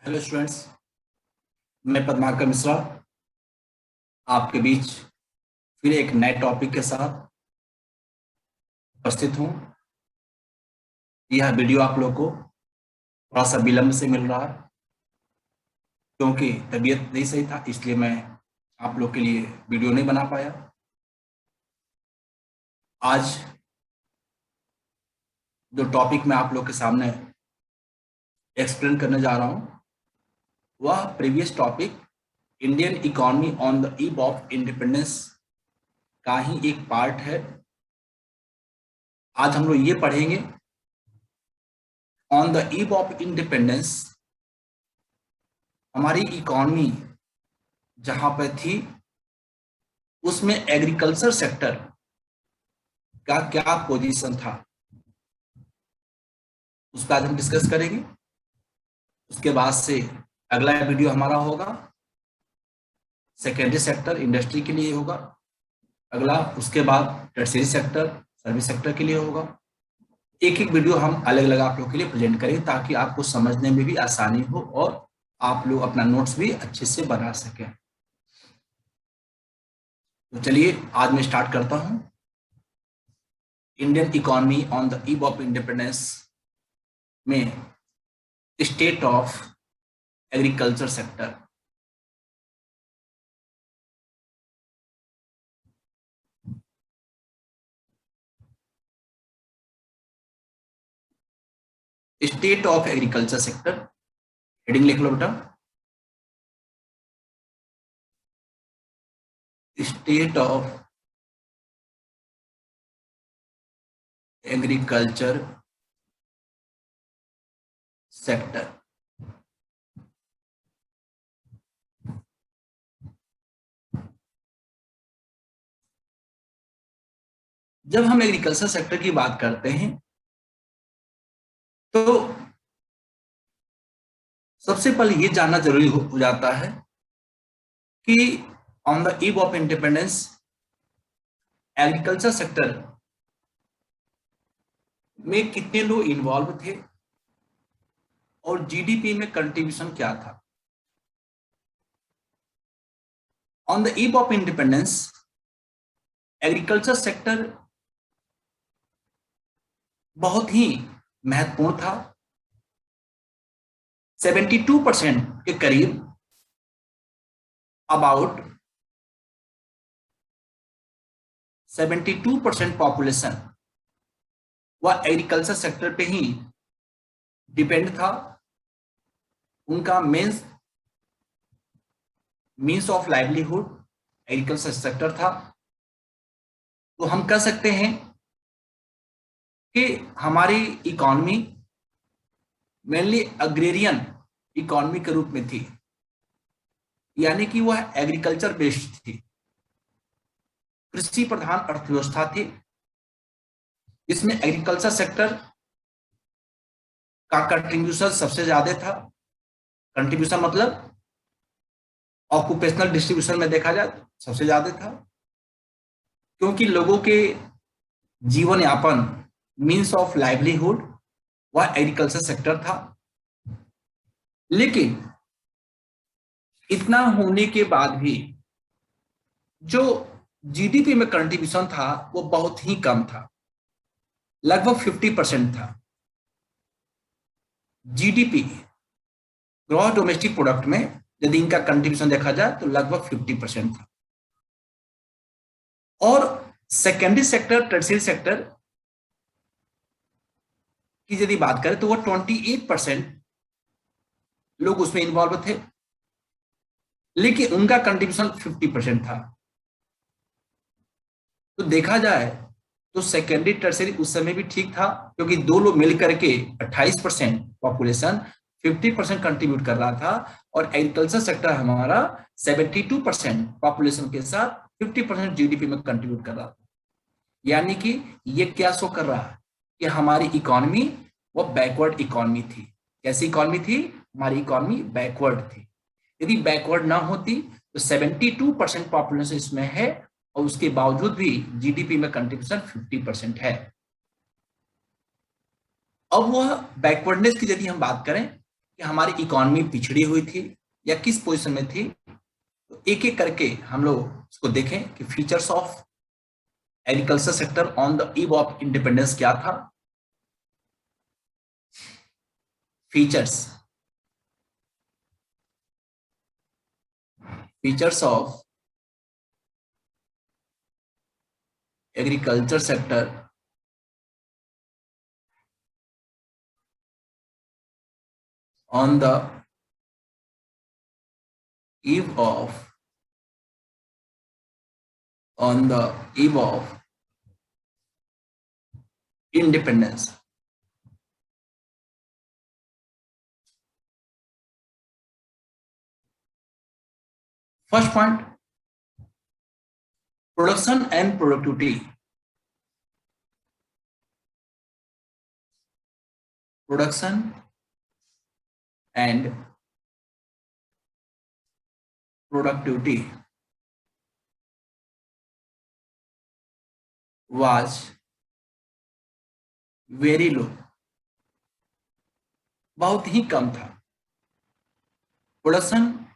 Hello students, मैं पद्माकर मिश्रा आपके बीच फिर एक नए टॉपिक के साथ उपस्थित हूँ। यह वीडियो आप लोग को थोड़ा सा विलंब से मिल रहा है क्योंकि तबीयत नहीं सही था, इसलिए मैं आप लोग के लिए वीडियो नहीं बना पाया। आज जो टॉपिक मैं आप लोग के सामने एक्सप्लेन करने जा रहा हूँ वह previous topic Indian economy on the eve of independence का ही एक पार्ट है। आज हम लोग ये पढ़ेंगे on the eve of independence हमारी इकोनॉमी जहां पर थी उसमें एग्रीकल्चर सेक्टर का क्या पोजीशन था, उस पर आज हम डिस्कस करेंगे। उसके बाद से अगला वीडियो हमारा होगा सेकेंडरी सेक्टर इंडस्ट्री के लिए होगा, अगला उसके बाद टर्शियरी सेक्टर सर्विस सेक्टर के लिए होगा। एक एक वीडियो हम अलग अलग आप लोग के लिए प्रेजेंट करेंगे ताकि आपको समझने में भी आसानी हो और आप लोग अपना नोट्स भी अच्छे से बना सकें। तो चलिए आज मैं स्टार्ट करता हूं। Indian economy on the eve of independence में state of agriculture sector. State of agriculture sector heading लिख लो बेटा। State of agriculture sector. जब हम एग्रीकल्चर सेक्टर की बात करते हैं तो सबसे पहले ये जानना जरूरी हो जाता है कि on the eve of independence agriculture sector में कितने लोग इन्वॉल्व थे और जीडीपी में कंट्रीब्यूशन क्या था। On the eve of independence agriculture sector बहुत ही महत्वपूर्ण था। 72% के करीब अबाउट 72% पॉपुलेशन वह एग्रीकल्चर सेक्टर पे ही डिपेंड था। उनका means of livelihood agriculture sector था। तो हम कह सकते हैं कि हमारी इकोनॉमी मेनली अग्रेरियन इकोनॉमी के रूप में थी, यानी कि वह एग्रीकल्चर बेस्ड थी, कृषि प्रधान अर्थव्यवस्था थी। इसमें एग्रीकल्चर सेक्टर का कंट्रीब्यूशन सबसे ज्यादा था। कंट्रीब्यूशन मतलब ऑक्यूपेशनल डिस्ट्रीब्यूशन में देखा जाए तो सबसे ज्यादा था, क्योंकि लोगों के जीवन यापन मीन्स ऑफ लाइवलीहुड वह एग्रीकल्चर सेक्टर था। लेकिन इतना होने के बाद भी जो जीडीपी में कंट्रीब्यूशन था वो बहुत ही कम था, लगभग 50% था। जीडीपी ग्रॉस डोमेस्टिक प्रोडक्ट में यदि इनका कंट्रीब्यूशन देखा जाए तो लगभग 50% था। और सेकेंडरी सेक्टर टर्शियरी सेक्टर की यदि बात करें तो वह 28% लोग उसमें इन्वॉल्व थे, लेकिन उनका कंट्रीब्यूशन 50% था। तो देखा जाए तो सेकेंडरी टर्शियरी उस समय भी ठीक था, क्योंकि दो लोग मिलकर के 28% पॉपुलेशन 50% कंट्रीब्यूट कर रहा था, और एग्रीकल्चर सेक्टर हमारा 72% पॉपुलेशन के साथ 50% जीडीपी में कंट्रीब्यूट कर रहा था। यानी कि ये क्या शो कर रहा है कि हमारी इकोनॉमी वो बैकवर्ड इकोनॉमी थी। कैसी इकोनॉमी थी? हमारी इकोनॉमी बैकवर्ड थी। यदि बैकवर्ड ना होती तो 72% पॉपुलेशन इसमें है और उसके बावजूद भी जीडीपी में कंट्रीब्यूशन 50% है। अब वह बैकवर्डनेस की यदि हम बात करें कि हमारी इकोनॉमी पिछड़ी हुई थी या किस पोजीशन में थी, तो एक एक करके हम लोग उसको देखें कि features of agriculture sector on the eve of independence क्या था। Features of agriculture sector on the eve of independence. First point, production and productivity. Production and productivity was very low, बहुत ही कम था। प्रोडक्शन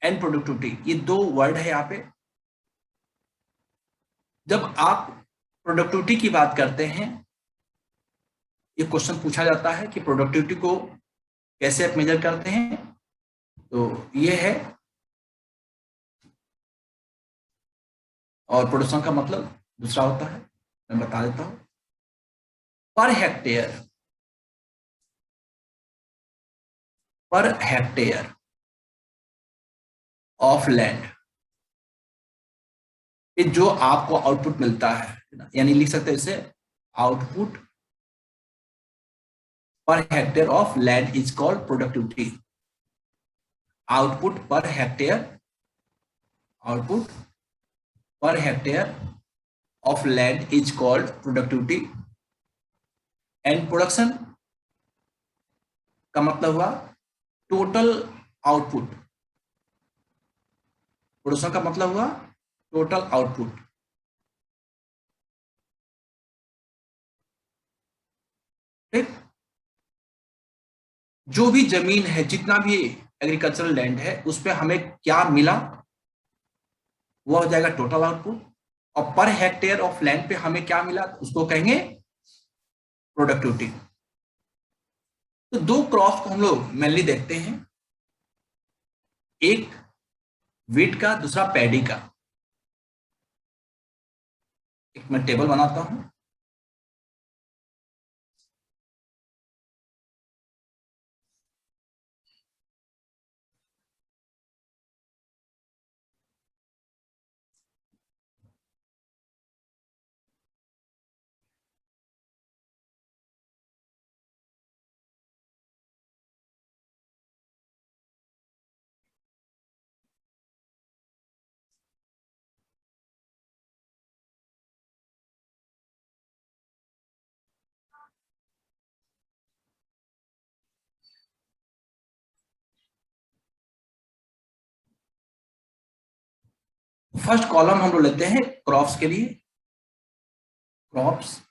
एंड प्रोडक्टिविटी, ये दो word है यहाँ पे। जब आप प्रोडक्टिविटी की बात करते हैं, ये क्वेश्चन पूछा जाता है कि प्रोडक्टिविटी को कैसे आप मेजर करते हैं, तो ये है, और प्रोडक्शन का मतलब दूसरा होता है, मैं बता देता हूं, पर हेक्टेयर ऑफ लैंड, ये जो आपको आउटपुट मिलता है, यानी लिख सकते हैं इसे output per hectare of land is called productivity. Output per hectare of land is called productivity. And production का मतलब हुआ टोटल आउटपुट। प्रोडक्शन का मतलब हुआ टोटल आउटपुट। ठीक, जो भी जमीन है, जितना भी एग्रीकल्चरल लैंड है, उस पर हमें क्या मिला, वो हो जाएगा टोटल आउटपुट। और पर हेक्टेयर ऑफ लैंड पे हमें क्या मिला, उसको कहेंगे प्रोडक्टिविटी। तो दो क्रॉप को हम लोग मेनली देखते हैं, एक वीट का, दूसरा पैडी का। एक मैं टेबल बनाता हूं। फर्स्ट कॉलम हम लोग लेते हैं क्रॉप्स के लिए, क्रॉप्स,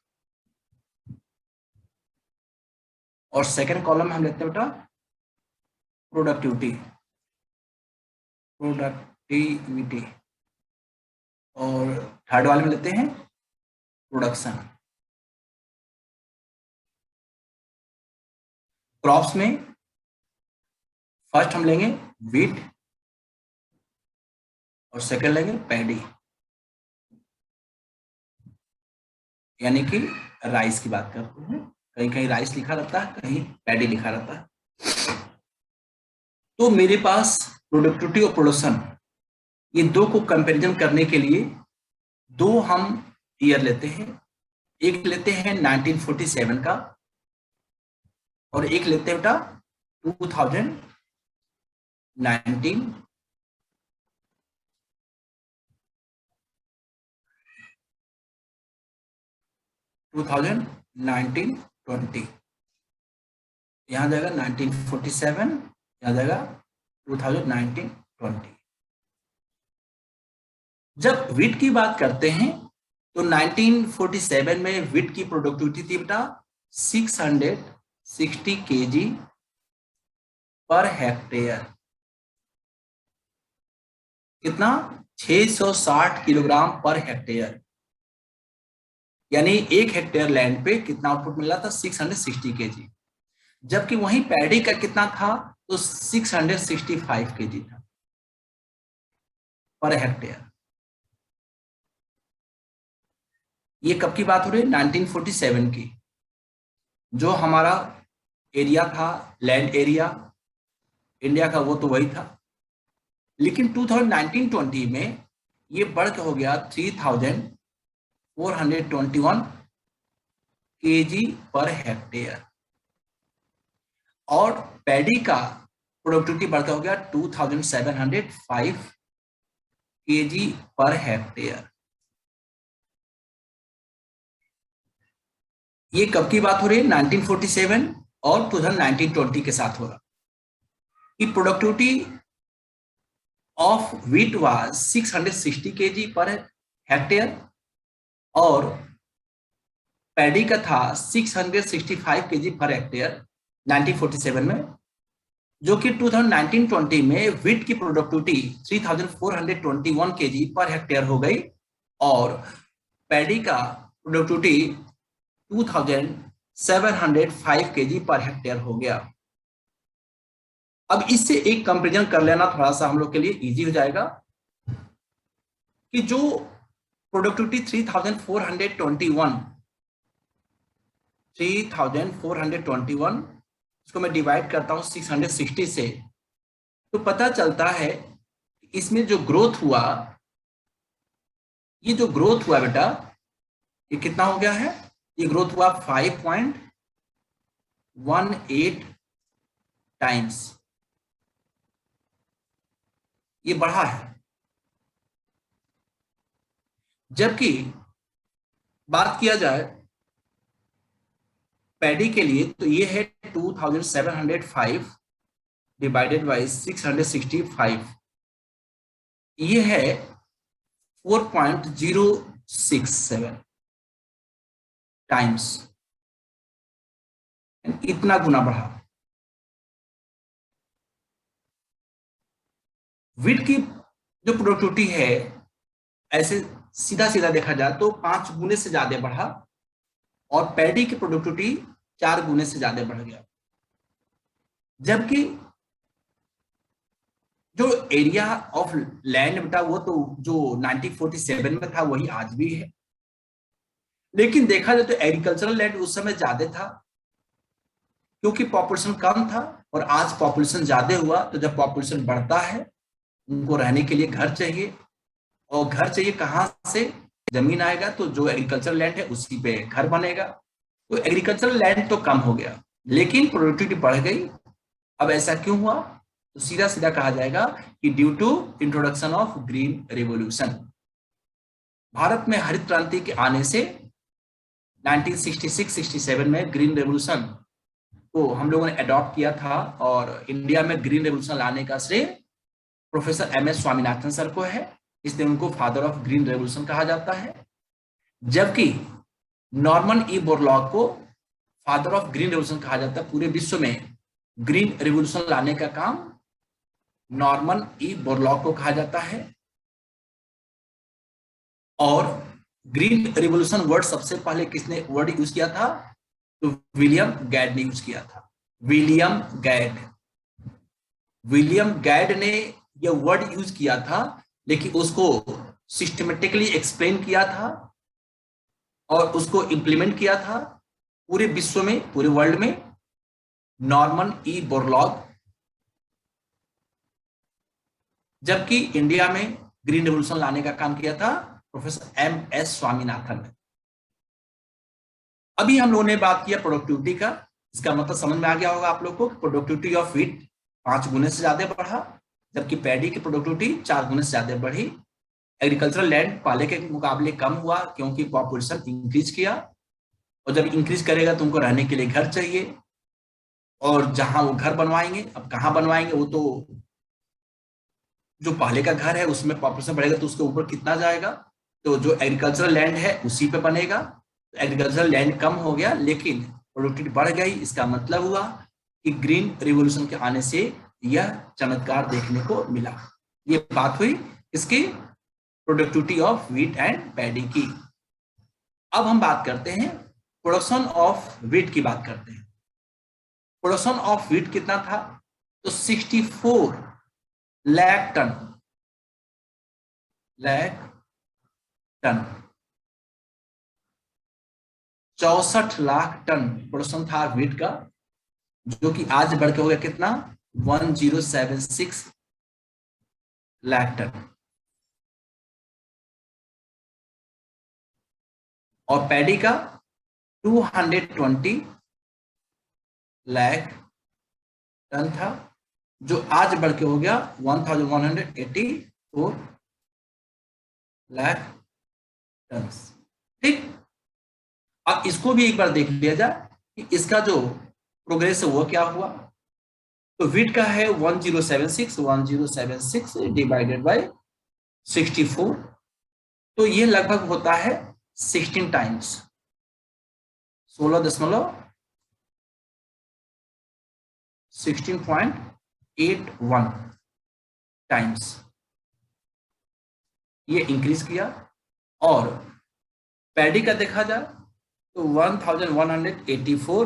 और सेकंड कॉलम हम लेते हैं बेटा प्रोडक्टिविटी, और थर्ड वाले में लेते हैं प्रोडक्शन। क्रॉप्स में फर्स्ट हम लेंगे वीट और सेकंड लेंगे पैडी, यानी कि राइस की बात करते हैं। कहीं कहीं राइस लिखा रहता है, कहीं पैडी लिखा रहता है। तो मेरे पास प्रोडक्टिविटी और प्रोडक्शन, ये दो को कंपैरिजन करने के लिए दो हम ईयर लेते हैं। एक लेते हैं 1947 का और एक लेते हैं बेटा 2019-20, यहाँ जाएगा 1947, यहाँ जाएगा 2019-20। जब वीट की बात करते हैं तो 1947 में वीट की प्रोडक्टिविटी थी बेटा 660 kg पर हेक्टेयर। कितना? 660 किलोग्राम पर हेक्टेयर। यानी 1 हेक्टेयर लैंड पे कितना आउटपुट मिला था? 660 केजी। जबकि वहीं पैडी का कितना था? तो 665 केजी था पर हेक्टेयर। ये कब की बात हो रही है? 1947 की। जो हमारा एरिया था, लैंड एरिया इंडिया का, वो तो वही था। लेकिन 2019-20 में ये बढ़ के हो गया 3421 केजी पर हेक्टेयर। और पैडी का प्रोडक्टिविटी बढ़कर हो गया 2705 केजी पर हेक्टेयर। ये कब की बात हो रही है? 1947 और 2019-20 के साथ हो रहा। कि productivity of wheat was 660 KG per hectare और पैडी का था 665 केजी पर हेक्टेयर 1947 में। जो कि 2019-20 में व्हीट की प्रोडक्टिविटी 3421 केजी पर हेक्टेयर हो गई और पैडी का प्रोडक्टिविटी 2705 केजी पर हेक्टेयर हो गया। अब इससे एक कंपैरिजन कर लेना थोड़ा सा हम लोग के लिए इजी हो जाएगा कि जो प्रोडक्टिविटी 3421 इसको मैं डिवाइड करता हूं 660 से, तो पता चलता है इसमें जो ग्रोथ हुआ, ये जो ग्रोथ हुआ बेटा, ये कितना हो गया है? ये ग्रोथ हुआ 5.18 टाइम्स। ये बढ़ा है। जबकि बात किया जाए पैडी के लिए तो ये है 2705 डिवाइडेड बाई 665, ये है 4.067 टाइम्स। इतना गुना बढ़ा। व्हीट की जो प्रोडक्टिविटी है, ऐसे सीधा सीधा देखा जाए तो 5 गुने से ज्यादा बढ़ा और पैडी की प्रोडक्टिविटी 4 गुने से ज्यादा बढ़ गया। जबकि जो एरिया ऑफ लैंड बेटा, वो तो जो 1947 में था वही आज भी है। लेकिन देखा जाए तो एग्रीकल्चरल लैंड उस समय ज्यादा था क्योंकि पॉपुलेशन कम था, और आज पॉपुलेशन ज्यादा हुआ। तो जब पॉपुलेशन बढ़ता है, उनको रहने के लिए घर चाहिए, और घर चाहिए कहाँ से? जमीन आएगा तो जो एग्रीकल्चरल लैंड है उसी पे घर बनेगा। तो एग्रीकल्चरल लैंड तो कम हो गया लेकिन प्रोडक्टिविटी बढ़ गई। अब ऐसा क्यों हुआ? तो सीधा सीधा कहा जाएगा कि due to introduction of green revolution. Bharat में हरित क्रांति के आने से 1966-67 में ग्रीन रेवोल्यूशन को हम लोगों ने अडॉप्ट किया था, और इंडिया में ग्रीन रेवोल्यूशन लाने का श्रेय प्रोफेसर MS स्वामीनाथन सर को है, इसलिए उनको फादर ऑफ ग्रीन रेवोल्यूशन कहा जाता है। जबकि नॉर्मन ई बोरलॉग को फादर ऑफ ग्रीन रेवोल्यूशन कहा जाता है। पूरे विश्व में ग्रीन रेवोल्यूशन लाने का काम नॉर्मन ई बोरलॉग को कहा जाता है। और ग्रीन रेवोल्यूशन वर्ड सबसे पहले किसने वर्ड यूज किया था? तो विलियम गैड ने यूज किया था। विलियम गैड ने यह वर्ड यूज किया था, लेकिन उसको सिस्टमेटिकली एक्सप्लेन किया था और उसको इंप्लीमेंट किया था पूरे विश्व में, पूरे वर्ल्ड में नॉर्मन ई बोरलॉग। जबकि इंडिया में ग्रीन रेवोल्यूशन लाने का काम किया था प्रोफेसर MS स्वामीनाथन ने। अभी हम लोगों ने बात किया प्रोडक्टिविटी का। इसका मतलब समझ में आ गया होगा आप लोग को। प्रोडक्टिविटी ऑफ व्हीट 5 गुने से ज्यादा बढ़ा, जबकि पैडी की प्रोडक्टिविटी 4 गुने से ज्यादा बढ़ी। एग्रीकल्चरल लैंड पहले के मुकाबले कम हुआ क्योंकि पॉपुलेशन इंक्रीज किया, और जब इंक्रीज करेगा तो उनको रहने के लिए घर चाहिए, और जहां वो घर बनवाएंगे, अब कहाँ बनवाएंगे? वो तो जो पहले का घर है उसमें पॉपुलेशन बढ़ेगा तो उसके ऊपर कितना जाएगा? तो जो एग्रीकल्चरल लैंड है उसी पे बनेगा। एग्रीकल्चरल लैंड कम हो गया लेकिन प्रोडक्टिविटी बढ़ गई। इसका मतलब हुआ कि ग्रीन रिवॉल्यूशन के आने से यह चमत्कार देखने को मिला। ये बात हुई इसकी productivity of wheat and paddy की। अब हम बात करते हैं प्रोडक्शन ऑफ व्हीट की बात करते हैं। प्रोडक्शन ऑफ व्हीट कितना था? तो 64 lakh ton 64 lakh ton production था व्हीट का, जो कि आज बढ़ के हो गया कितना? 1076 लाख टन। और पैडी का 220 लाख टन था, जो आज बढ़ के हो गया 1184 लाख टन। ठीक, अब इसको भी एक बार देख लिया जाए कि इसका जो प्रोग्रेस है वो क्या हुआ। तो व्हीट का है 1076 डिवाइडेड बाय 64, तो ये लगभग होता है 16 टाइम्स, 16.81 टाइम्स ये इंक्रीज किया। और पैडी का देखा जाए तो 1184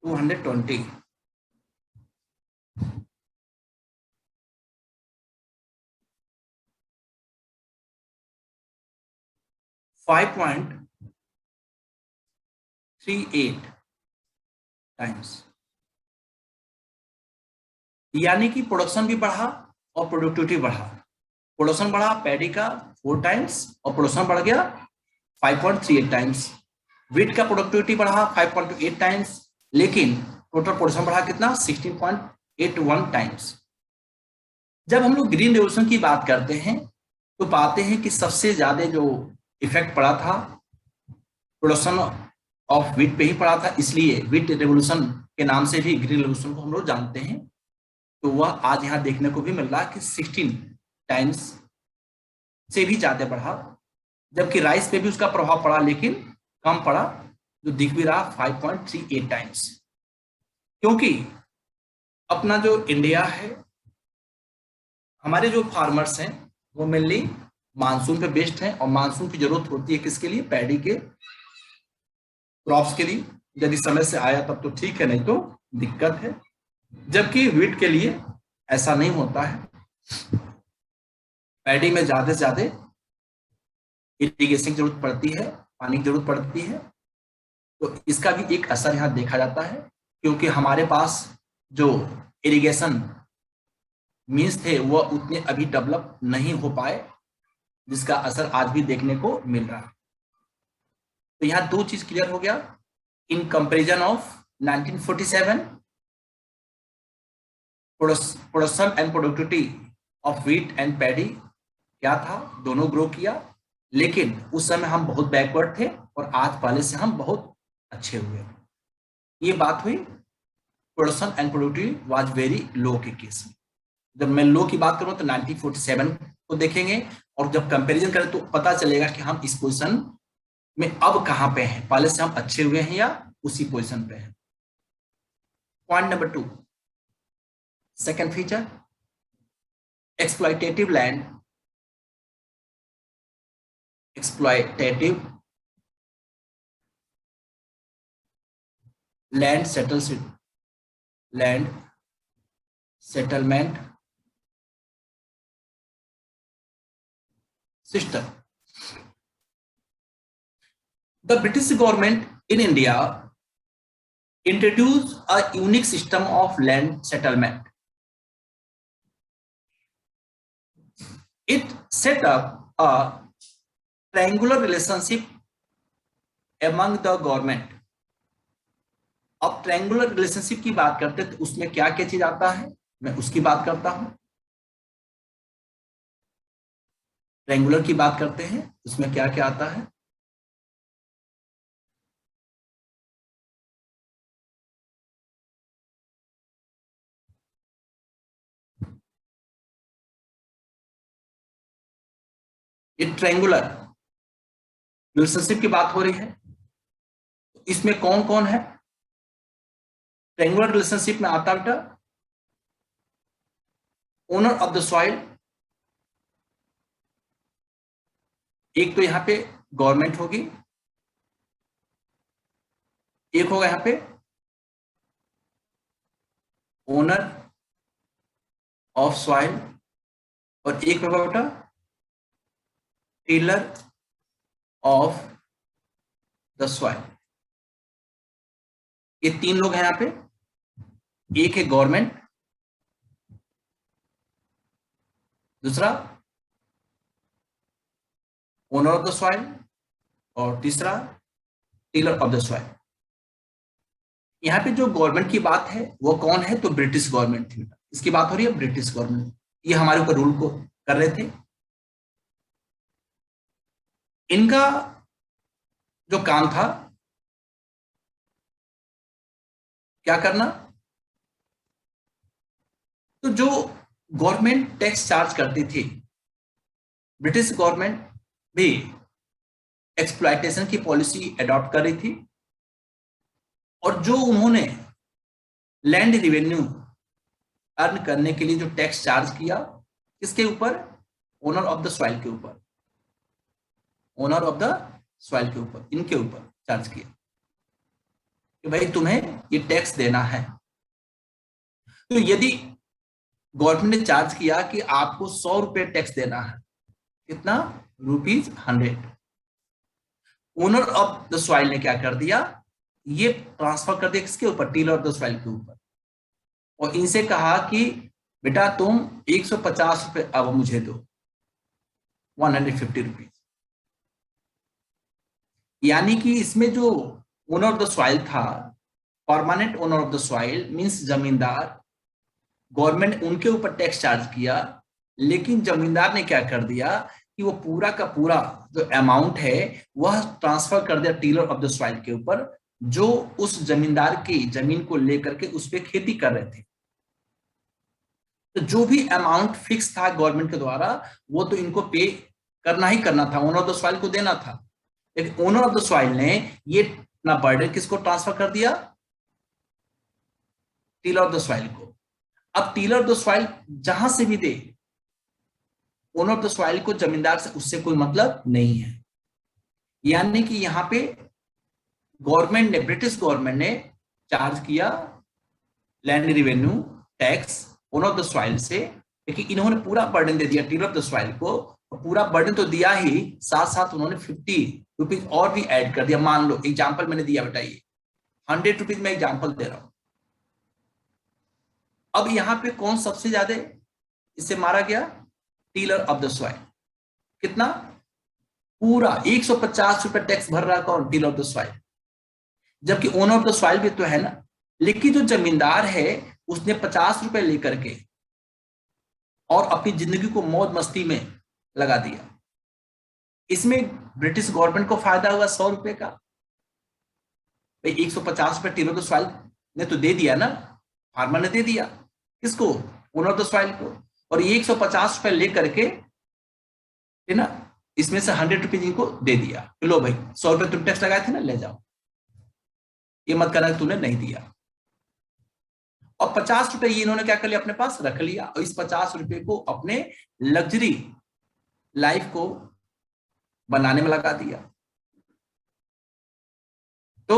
220 5.38 टाइम्स, यानी कि प्रोडक्शन भी बढ़ा और प्रोडक्टिविटी बढ़ा। प्रोडक्शन बढ़ा पैडी का 4 टाइम्स और प्रोडक्शन बढ़ गया 5.38 टाइम्स। व्हीट का प्रोडक्टिविटी बढ़ा 5.8 टाइम्स, लेकिन टोटल प्रोडक्शन बढ़ा कितना? 16.81 टाइम्स। जब हम लोग ग्रीन रेवोल्यूशन की बात करते हैं तो पाते हैं कि सबसे ज्यादा जो इफेक्ट पड़ा था प्रोडक्शन ऑफ व्हीट पे ही पड़ा था, इसलिए व्हीट रेवोल्यूशन के नाम से भी ग्रीन रेवोल्यूशन को हम लोग जानते हैं। तो वह आज यहाँ देखने को भी मिल रहा है कि 16 टाइम्स से भी ज्यादा बढ़ा, जबकि राइस पे भी उसका प्रभाव पड़ा लेकिन कम पड़ा, जो दिख भी रहा 5.38 टाइम्स। क्योंकि अपना जो इंडिया है, हमारे जो फार्मर्स हैं वो मेनली मानसून पे बेस्ड हैं, और मानसून की जरूरत होती है किसके लिए? पैडी के क्रॉप्स के लिए। यदि समय से आया तब तो ठीक है, नहीं तो दिक्कत है। जबकि व्हीट के लिए ऐसा नहीं होता है, पैडी में ज्यादा से ज्यादा इरिगेशन की जरूरत पड़ती है, पानी की जरूरत पड़ती है। तो इसका भी एक असर यहाँ देखा जाता है, क्योंकि हमारे पास जो इरिगेशन मीन्स थे वह उतने अभी डेवलप नहीं हो पाए, जिसका असर आज भी देखने को मिल रहा है। तो यहाँ दो चीज क्लियर हो गया। In comparison of 1947 production and productivity of wheat and paddy क्या था? दोनों ग्रो किया, लेकिन उस समय हम बहुत बैकवर्ड थे और आज पहले से हम बहुत अच्छे हुए। ये बात हुई production and productivity was very लो के केस में। जब मैं लो की बात करूं तो 1947 को देखेंगे, और जब कंपैरिजन करें तो पता चलेगा कि हम इस पोजीशन में अब कहां पे हैं, पहले से हम अच्छे हुए हैं या उसी पोजीशन पे हैं। Point number 2, second feature, exploitative land, exploitative land settlement system. The British government in India introduced a unique system of land settlement. It set up a triangular relationship among the government. अब triangular relationship की बात करते हैं तो उसमें क्या क्या चीज आता है, मैं उसकी बात करता हूं। ट्रायंगुलर की बात करते हैं उसमें क्या क्या आता है। ये ट्रायंगुलर रिलेशनशिप की बात हो रही है, इसमें कौन कौन है? ट्रायंगुलर रिलेशनशिप में आता बेटा ओनर ऑफ द सॉइल, एक तो यहां पे गवर्नमेंट होगी, एक होगा यहां पे ओनर ऑफ सॉइल, और एक होगा बेटा टीलर ऑफ द सॉइल। ये तीन लोग हैं यहां पे, एक है गवर्नमेंट, दूसरा ओनर ऑफ द सॉइल, और तीसरा टीलर ऑफ द सॉइल। यहाँ पे जो गवर्नमेंट की बात है वो कौन है? तो ब्रिटिश गवर्नमेंट थी, इसकी बात हो रही है ब्रिटिश गवर्नमेंट, ये हमारे ऊपर रूल को कर रहे थे। इनका जो काम था क्या करना, तो जो गवर्नमेंट टैक्स चार्ज करती थी, ब्रिटिश गवर्नमेंट भी एक्सप्लॉयटेशन की पॉलिसी अडॉप्ट कर रही थी, और जो उन्होंने लैंड रिवेन्यू अर्न करने के लिए जो टैक्स चार्ज किया, किसके ऊपर? ओनर ऑफ द सॉइल के ऊपर, ओनर ऑफ द सॉइल के ऊपर, इनके ऊपर चार्ज किया कि भाई तुम्हें ये टैक्स देना है। तो यदि गवर्नमेंट ने चार्ज किया कि आपको 100 रुपए टैक्स देना है, कितना? ₹100। ओनर ऑफ द सॉइल ने क्या कर दिया, ये ट्रांसफर कर दिया किसके ऊपर? टीलर ऑफ द सॉइल के ऊपर, और इनसे कहा कि बेटा तुम 150 रुपए अब मुझे दो, 150 रुपीज। यानी कि इसमें जो ओनर ऑफ द सॉइल था, permanent owner of the soil means जमींदार, गवर्नमेंट उनके ऊपर टैक्स चार्ज किया, लेकिन जमींदार ने क्या कर दिया कि वो पूरा का पूरा जो अमाउंट है वह ट्रांसफर कर दिया टीलर ऑफ द सॉइल के ऊपर, जो उस जमींदार की जमीन को लेकर के उस पर खेती कर रहे थे। तो जो भी अमाउंट फिक्स था गवर्नमेंट के द्वारा, वो तो इनको पे करना ही करना था, ओनर ऑफ द सॉइल को देना था। लेकिन ओनर ऑफ द सॉइल ने ये अपना बर्डन किसको ट्रांसफर कर दिया? टीलर ऑफ द सॉइल को। अब टीलर ऑफ द सॉइल जहां से भी दे, ओनर ऑफ द सॉइल को जमींदार से उससे कोई मतलब नहीं है। यानी कि यहां पे गवर्नमेंट ने, ब्रिटिश गवर्नमेंट ने चार्ज किया land revenue tax owner of the soil से, लेकिन इन्होंने पूरा बर्डन दे दिया टीलर ऑफ द सॉइल को। पूरा बर्डन तो दिया ही, साथ साथ उन्होंने 50 रुपीज और भी ऐड कर दिया। मान लो एग्जाम्पल मैंने दिया बेटा, ये 100 रुपीज में एग्जाम्पल दे रहा हूं। अब यहां पे कौन सबसे ज्यादा इससे मारा गया? Tiller of the soil. कितना? पूरा 150 रुपए टैक्स भर रहा कौन? Tiller of the soil. जबकि ओनर ऑफ द सॉइल भी तो है ना, लेकिन जो जमींदार है उसने 50 रुपए लेकर के और अपनी जिंदगी को मौज मस्ती में लगा दिया। इसमें ब्रिटिश गवर्नमेंट को फायदा हुआ 100 रुपए का। भाई 150 रुपए टीलर ऑफ द सॉइल ने तो दे दिया ना, फार्मर ने दे दिया, किसको? ओनर ऑफ द सॉइल को। और ये 150 रुपए लेकर के, है ना, इसमें से 100 रुपीज इनको दे दिया, लो भाई 100 रुपए तुम टैक्स लगाए थे ना, ले जाओ, ये मत करना तूने नहीं दिया। और 50 रुपए ये इन्होंने क्या कर लिया? अपने पास रख लिया, और इस 50 रुपए को अपने लग्जरी लाइफ को बनाने में लगा दिया। तो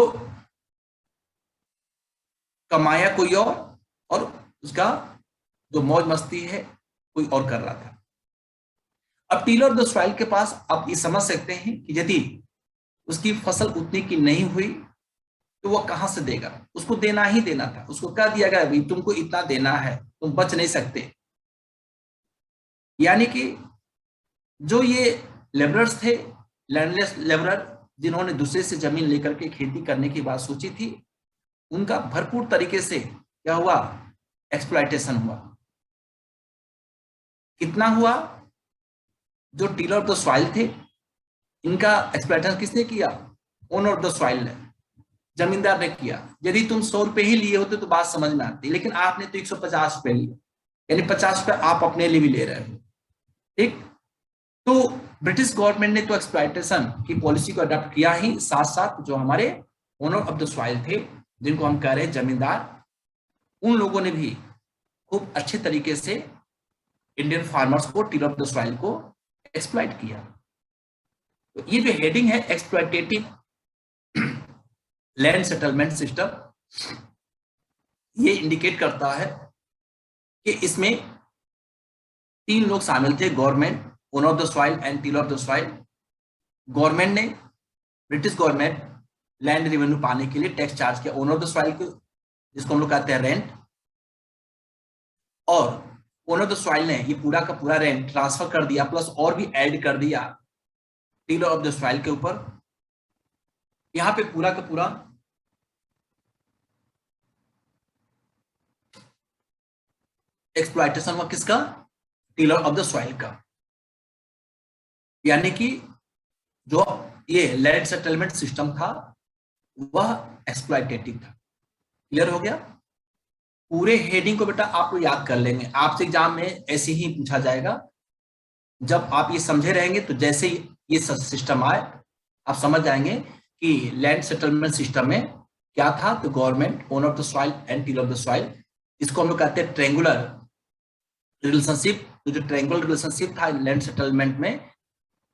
कमाया कोई और उसका जो मौज मस्ती है कोई और कर रहा था। अब टीलर ऑफ द सॉइल के पास आप ये समझ सकते हैं कि यदि उसकी फसल उतनी की नहीं हुई तो वो कहां से देगा? उसको देना ही देना था। उसको क्या दिया गया? भाई तुमको इतना देना है, तुम बच नहीं सकते। यानी कि जो ये लेबरर्स थे, लैंडलेस लेबरर, जिन्होंने दूसरे से जमीन लेकर के खेती करने की बात सोची थी, उनका भरपूर तरीके से क्या हुआ? एक्सप्लॉयटेशन हुआ। कितना हुआ? जो टीलर ऑफ द सॉइल थे, इनका एक्सप्लॉयटेशन किसने किया? ओनर ऑफ द सॉइल ने, जमींदार ने किया। यदि तुम 100 रुपए ही लिए होते तो बात समझ में आती, लेकिन आपने तो 150 रुपए लिए, यानी 50 रुपए आप अपने लिए भी ले रहे हो। ठीक, तो ब्रिटिश गवर्नमेंट ने तो एक्सप्लॉयटेशन की पॉलिसी को अडॉप्ट किया ही, साथ साथ जो हमारे ओनर ऑफ द सॉइल थे, जिनको हम कह रहे हैं जमींदार, उन लोगों ने भी खूब अच्छे तरीके से इंडियन फार्मर्स को, टिल ऑफ द सॉइल को एक्सप्लॉइट किया। तो ये जो हेडिंग है एक्सप्लॉयटेटिव लैंड सेटलमेंट सिस्टम, ये इंडिकेट करता है कि इसमें तीन लोग शामिल थे, government, owner of the soil and till of the soil. Government ने, ब्रिटिश गवर्नमेंट, लैंड रेवेन्यू पाने के लिए टैक्स चार्ज किया ओनर ऑफ द सॉइल को, जिसको हम लोग कहते हैं रेंट, और ओनर ऑफ द सॉइल ने ये पूरा का पूरा रेंट ट्रांसफर कर दिया, प्लस और भी ऐड कर दिया टिल ऑफ द सॉइल के ऊपर। यहां पे पूरा का पूरा एक्सप्लॉयटेशन हुआ किसका? टिलर ऑफ द सॉइल का। यानी कि जो ये लैंड सेटलमेंट सिस्टम था वह एक्सप्लॉयटेटिव था। क्लियर हो गया? पूरे हेडिंग को बेटा आप लोग याद कर लेंगे, आपसे एग्जाम में ऐसे ही पूछा जाएगा। जब आप ये समझे रहेंगे तो जैसे ये सिस्टम आए आप समझ जाएंगे कि लैंड सेटलमेंट सिस्टम में क्या था। तो government, owner of the soil and tiller of the soil, इसको हम लोग कहते हैं ट्रायंगुलर रिलेशनशिप। तो जो ट्रायंगुलर रिलेशनशिप था लैंड सेटलमेंट में,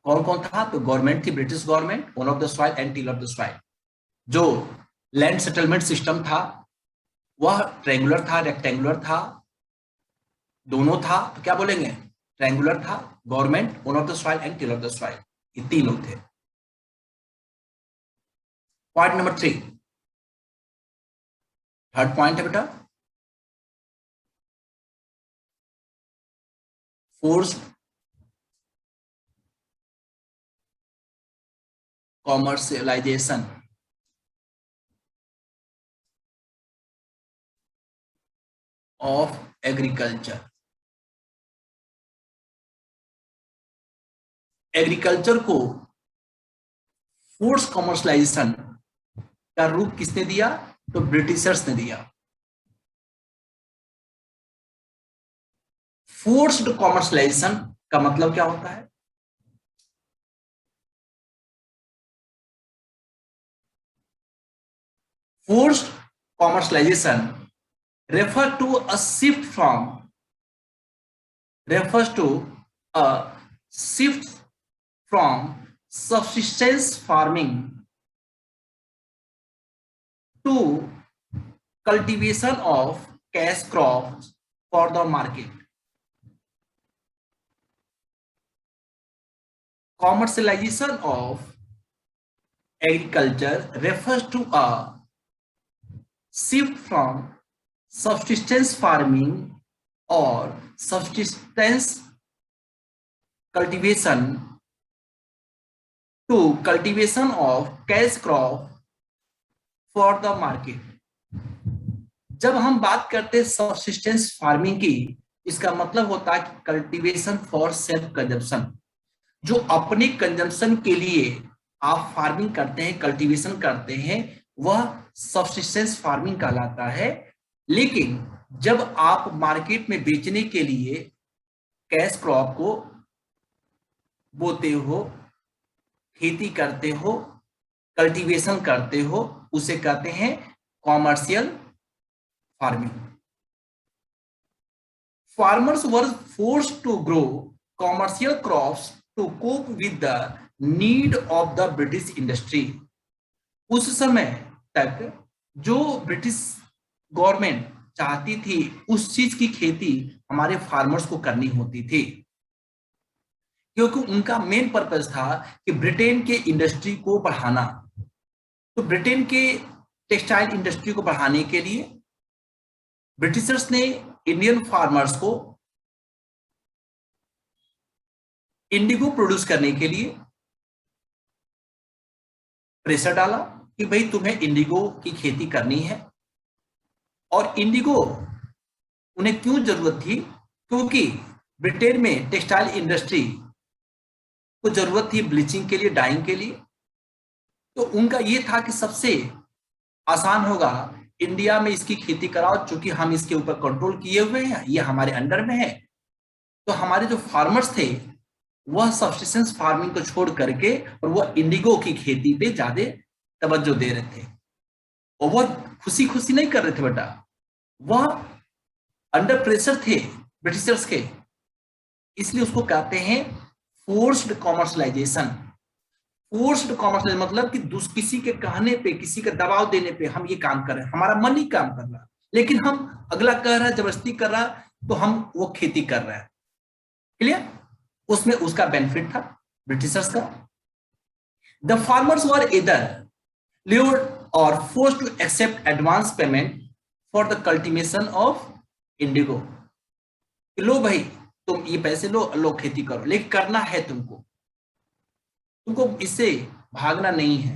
कौन कौन था? तो गवर्नमेंट थी, British government, owner of the soil and tiller of the soil. जो लैंड सेटलमेंट सिस्टम था वह ट्रायंगुलर था, रेक्टेंगुलर था, दोनों था। तो क्या बोलेंगे? ट्रायंगुलर था, government, owner of the soil and tiller of the soil, ये तीन लोग थे। पॉइंट नंबर 3, थर्ड पॉइंट है बेटा, forced commercialisation of agriculture. Agriculture को फोर्स कॉमर्शियलाइजेशन का रूप किसने दिया? तो ब्रिटिशर्स ने दिया। फोर्स्ड कॉमर्शियलाइजेशन का मतलब क्या होता है? Forced commercialisation refers to a shift from subsistence farming to cultivation of cash crops for the market. Commercialization of agriculture refers to a shift from subsistence farming or subsistence cultivation to cultivation of cash crop for the market. जब हम बात करते हैं subsistence farming की, इसका मतलब होता है कि कल्टीवेशन फॉर सेल्फ कंजम्पशन। जो अपने कंजम्पशन के लिए आप फार्मिंग करते हैं, कल्टीवेशन करते हैं, वह सबसिस्टेंस फार्मिंग कहलाता है। लेकिन जब आप मार्केट में बेचने के लिए कैश क्रॉप को बोते हो, खेती करते हो, कल्टीवेशन करते हो, उसे कहते हैं commercial farming. Farmers were forced to grow commercial crops to cope with the need of the British industry. उस समय तक जो ब्रिटिश गवर्नमेंट चाहती थी उस चीज की खेती हमारे फार्मर्स को करनी होती थी, क्योंकि उनका मेन पर्पस था कि ब्रिटेन के इंडस्ट्री को बढ़ाना। तो ब्रिटेन के टेक्सटाइल इंडस्ट्री को बढ़ाने के लिए ब्रिटिशर्स ने इंडियन फार्मर्स को इंडिगो प्रोड्यूस करने के लिए प्रेशर डाला कि भाई तुम्हें इंडिगो की खेती करनी है। और इंडिगो उन्हें क्यों जरूरत थी? क्योंकि ब्रिटेन में टेक्सटाइल इंडस्ट्री को जरूरत थी ब्लीचिंग के लिए, डाइंग के लिए। तो उनका ये था कि सबसे आसान होगा इंडिया में इसकी खेती कराओ, चूंकि हम इसके ऊपर कंट्रोल किए हुए हैं, ये हमारे अंडर में है। तो हमारे जो फार्मर्स थे वह सब्सिस्टेंस फार्मिंग को छोड़ करके और वह इंडिगो की खेती पे ज्यादा तवज्जो दे रहे थे। और वह खुशी खुशी नहीं कर रहे थे बेटा, वह अंडर प्रेशर थे ब्रिटिशर्स के, इसलिए उसको कहते हैं फोर्स्ड कॉमर्शलाइजेशन। फोर्स्ड कॉमर्शलाइजेशन मतलब कि किसी के कहने पे, किसी के दबाव देने पे हम ये काम कर रहे हैं, हमारा मन ही काम कर रहा है, लेकिन हम अगला कह रहा है, जबरदस्ती कर रहा है, तो हम वो खेती कर रहे हैं। क्लियर? उसमें उसका बेनिफिट था ब्रिटिशर्स का। द फार्मर्स वर इधर lured or forced to accept advance payment for the cultivation of indigo। लो भाई, तुम ये पैसे लो, लो खेती करो, लेकिन करना है तुमको, तुमको इससे भागना नहीं है।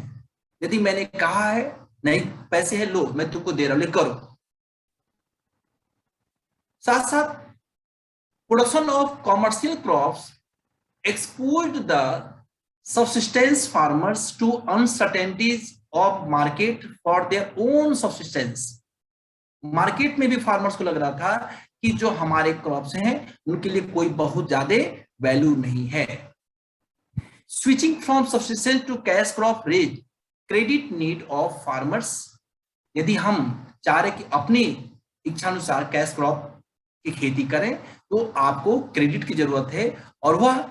यदि मैंने कहा है नहीं पैसे है, लो मैं तुमको दे रहा हूं, लेकिन करो। साथ साथ production of commercial crops exposed the subsistence farmers to uncertainties of market for their own subsistence। Market में भी फार्मर्स को लग रहा था कि जो हमारे क्रॉप्स हैं उनके लिए कोई बहुत ज्यादा वैल्यू नहीं है। Switching from subsistence to cash crop raise credit need of farmers. यदि हम चाह रहे कि अपनी इच्छानुसार कैश क्रॉप की खेती करें तो आपको क्रेडिट की जरूरत है, और वह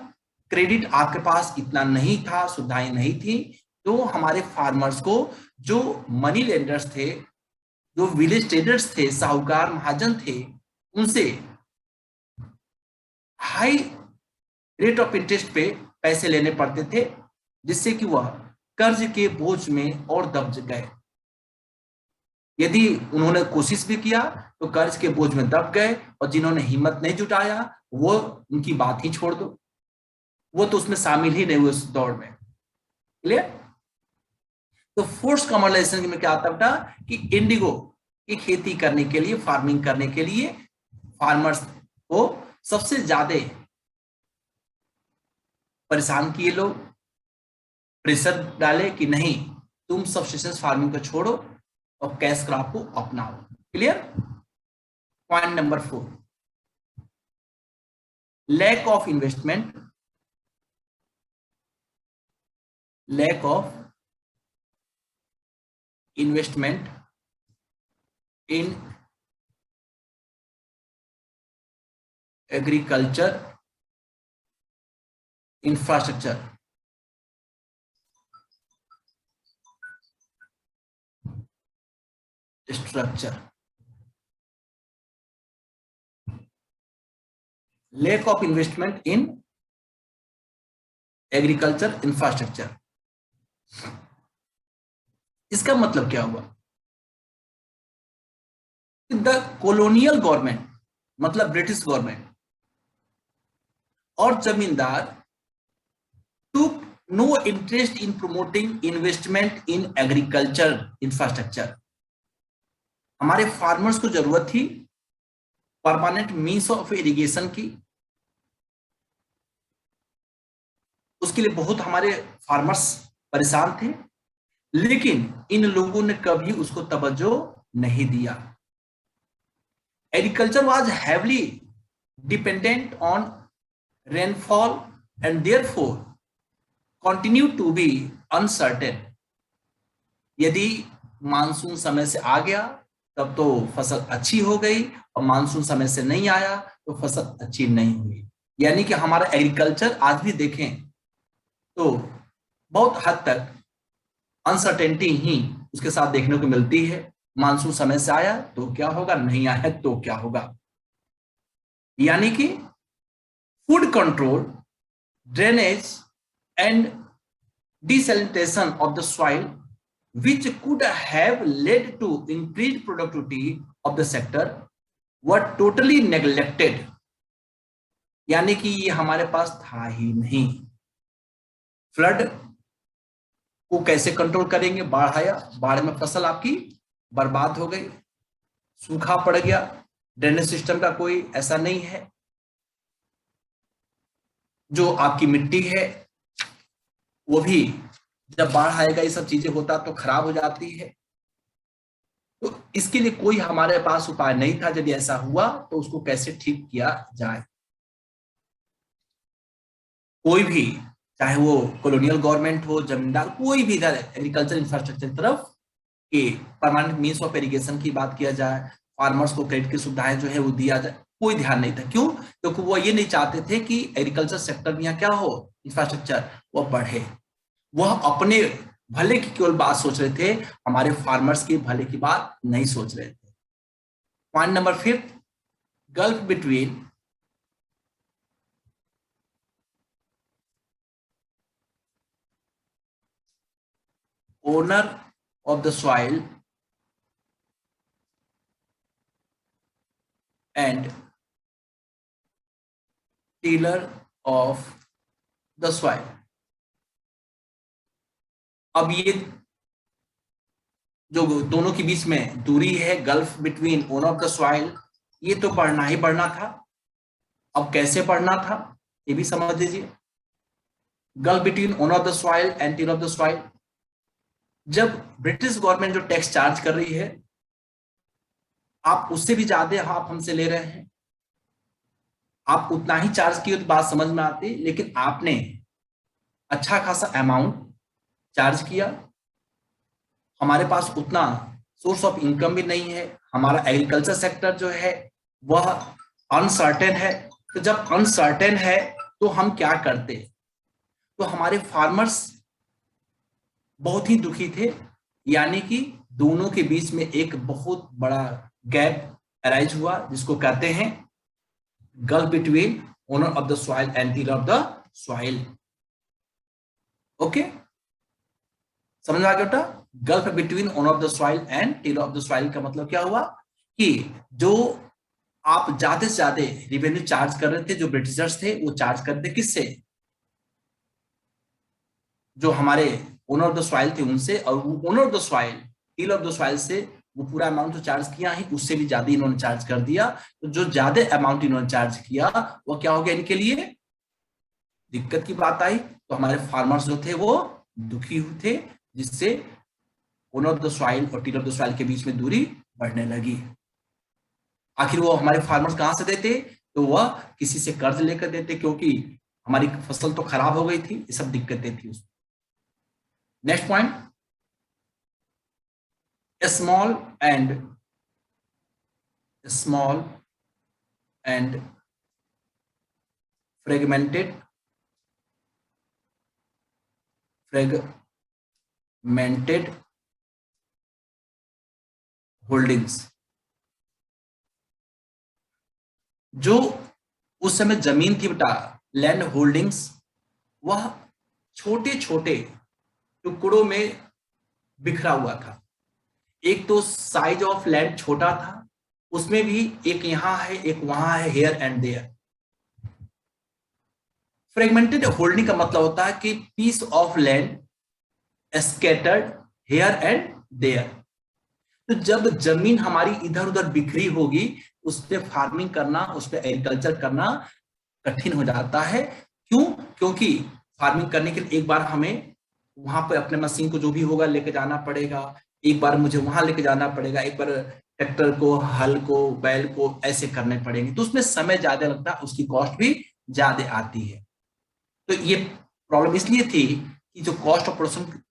क्रेडिट आपके पास इतना नहीं था, सुविधाएं नहीं थी, तो हमारे फार्मर्स को जो मनी लेंडर्स थे, जो विलेज ट्रेडर्स थे, साहूकार महाजन थे, उनसे हाई रेट ऑफ इंटरेस्ट पे पैसे लेने पड़ते थे, जिससे कि वह कर्ज के बोझ में और दब गए। यदि उन्होंने कोशिश भी किया तो कर्ज के बोझ में दब गए, और जिन्होंने हिम्मत नहीं जुटाया वो उनकी बात ही छोड़ दो, वो तो उसमें शामिल ही नहीं हुए उस दौड़ में। क्लियर? तो फोर्स कमर्शियलाइजेशन में क्या आता बेटा कि इंडिगो की खेती करने के लिए, फार्मिंग करने के लिए फार्मर्स को सबसे ज्यादा परेशान किए लोग, प्रेशर डाले कि नहीं तुम सब्सिस्टेंस फार्मिंग को छोड़ो और कैश क्रॉप को अपनाओ। Clear? Point number 4, lack of investment, lack of investment in agriculture infrastructure। lack of investment in agriculture infrastructure। इसका मतलब क्या हुआ? द कॉलोनियल गवर्नमेंट मतलब ब्रिटिश गवर्नमेंट और जमींदार took no interest in promoting investment in agriculture infrastructure. हमारे farmers को जरूरत थी परमानेंट मीन्स ऑफ इरिगेशन की, उसके लिए बहुत हमारे फार्मर्स परेशान थे, लेकिन इन लोगों ने कभी उसको तवज्जो नहीं दिया। Agriculture was heavily dependent on rainfall and therefore continue to be uncertain. यदि मानसून समय से आ गया तब तो फसल अच्छी हो गई, और मानसून समय से नहीं आया तो फसल अच्छी नहीं हुई। यानी कि हमारा एग्रीकल्चर आज भी देखें तो बहुत हद तक अनसर्टेनिटी ही उसके साथ देखने को मिलती है। मानसून समय से आया तो क्या होगा, नहीं आया तो क्या होगा। यानी कि food control, drainage and desalination of the soil which could have led to increased productivity of the sector were totally neglected। यानी कि ये हमारे पास था ही नहीं। फ्लड को कैसे कंट्रोल करेंगे? बाढ़ आया, बाढ़ में फसल आपकी बर्बाद हो गई, सूखा पड़ गया, ड्रेनेज सिस्टम का कोई ऐसा नहीं है, जो आपकी मिट्टी है वो भी जब बाढ़ आएगा ये सब चीजें होता तो खराब हो जाती है। तो इसके लिए कोई हमारे पास उपाय नहीं था। यदि ऐसा हुआ तो उसको कैसे ठीक किया जाए। कोई भी, चाहे वो कॉलोनियल गवर्नमेंट हो, जमींदार, कोई भी इधर एग्रीकल्चर इंफ्रास्ट्रक्चर की तरफ कि परमानेंट मीन्स ऑफ इरिगेशन की बात किया जाए, फार्मर्स को क्रेडिट की सुविधाएं जो है वो दिया जाए, कोई ध्यान नहीं था। क्यों? क्योंकि वो ये नहीं चाहते थे कि एग्रीकल्चर सेक्टर में यहाँ क्या हो, इंफ्रास्ट्रक्चर वो बढ़े। वह अपने भले की केवल बात सोच रहे थे, हमारे फार्मर्स के भले की बात नहीं सोच रहे थे। Point number 5, gulf between owner of the soil and tiller of the soil. अब ये जो दोनों के बीच में दूरी है, gulf between owner of the soil, ये तो बढ़ना ही बढ़ना था। अब कैसे बढ़ना था ये भी समझ लीजिए। Gulf between owner of the soil and tiller of the soil, जब ब्रिटिश गवर्नमेंट जो टैक्स चार्ज कर रही है, आप उससे भी ज्यादा आप हमसे ले रहे हैं, आप उतना ही चार्ज किए तो बात समझ में आती, लेकिन आपने अच्छा खासा अमाउंट चार्ज किया। हमारे पास उतना सोर्स ऑफ इनकम भी नहीं है, हमारा एग्रीकल्चर सेक्टर जो है वह अनसर्टेन है। तो जब अनसर्टेन है तो हम क्या करते? तो हमारे फार्मर्स बहुत ही दुखी थे, यानी कि दोनों के बीच में एक बहुत बड़ा गैप अराइज हुआ, जिसको कहते हैं gulf between owner of the soil and tiller of the soil. Okay, समझ में आ गया बेटा? Gulf between owner of the soil and tiller of the soil का मतलब क्या हुआ कि जो आप ज्यादा से ज्यादा रिवेन्यू चार्ज कर रहे थे, जो ब्रिटिशर्स थे वो चार्ज करते किससे? जो हमारे ओनर ऑफ द सॉइल थे उनसे, और वो owner of the soil, tiller of the soil से वो पूरा अमाउंट तो चार्ज किया ही, उससे भी ज्यादा इन्होंने चार्ज कर दिया। तो जो ज्यादा अमाउंट इन्होंने चार्ज किया वो क्या हो गया, इनके लिए दिक्कत की बात आई। तो हमारे फार्मर्स जो थे वो दुखी हुए थे, जिससे ओनर ऑफ द सॉइल और टीलर ऑफ द सॉइल के बीच में दूरी बढ़ने लगी। आखिर वो हमारे फार्मर्स कहां से देते? तो वह किसी से कर्ज लेकर देते, क्योंकि हमारी फसल तो खराब हो गई थी, ये सब दिक्कतें थी उसमें। Next point, small and fragmented holdings. जो उस समय जमीन थी बेटा, लैंड होल्डिंग्स, वह छोटे छोटे टुकड़ों में बिखरा हुआ था। एक तो साइज ऑफ लैंड छोटा था, उसमें भी एक यहां है एक वहां है, here and there. Fragmented holding का मतलब होता है कि piece of land scattered here and there. तो जब जमीन हमारी इधर उधर बिखरी होगी, उस पर फार्मिंग करना, उस पर एग्रीकल्चर करना कठिन हो जाता है। क्यों? क्योंकि फार्मिंग करने के लिए एक बार हमें वहां पर अपने मशीन को जो भी होगा लेके जाना पड़ेगा, एक बार मुझे वहां लेके जाना पड़ेगा, एक बार ट्रैक्टर को, हल को, बैल को ऐसे करने पड़ेंगे, तो उसमें समय ज्यादा लगता है, उसकी कॉस्ट भी ज्यादा आती है। तो ये प्रॉब्लम इसलिए थी कि जो कॉस्ट ऑफ प्रोडक्शन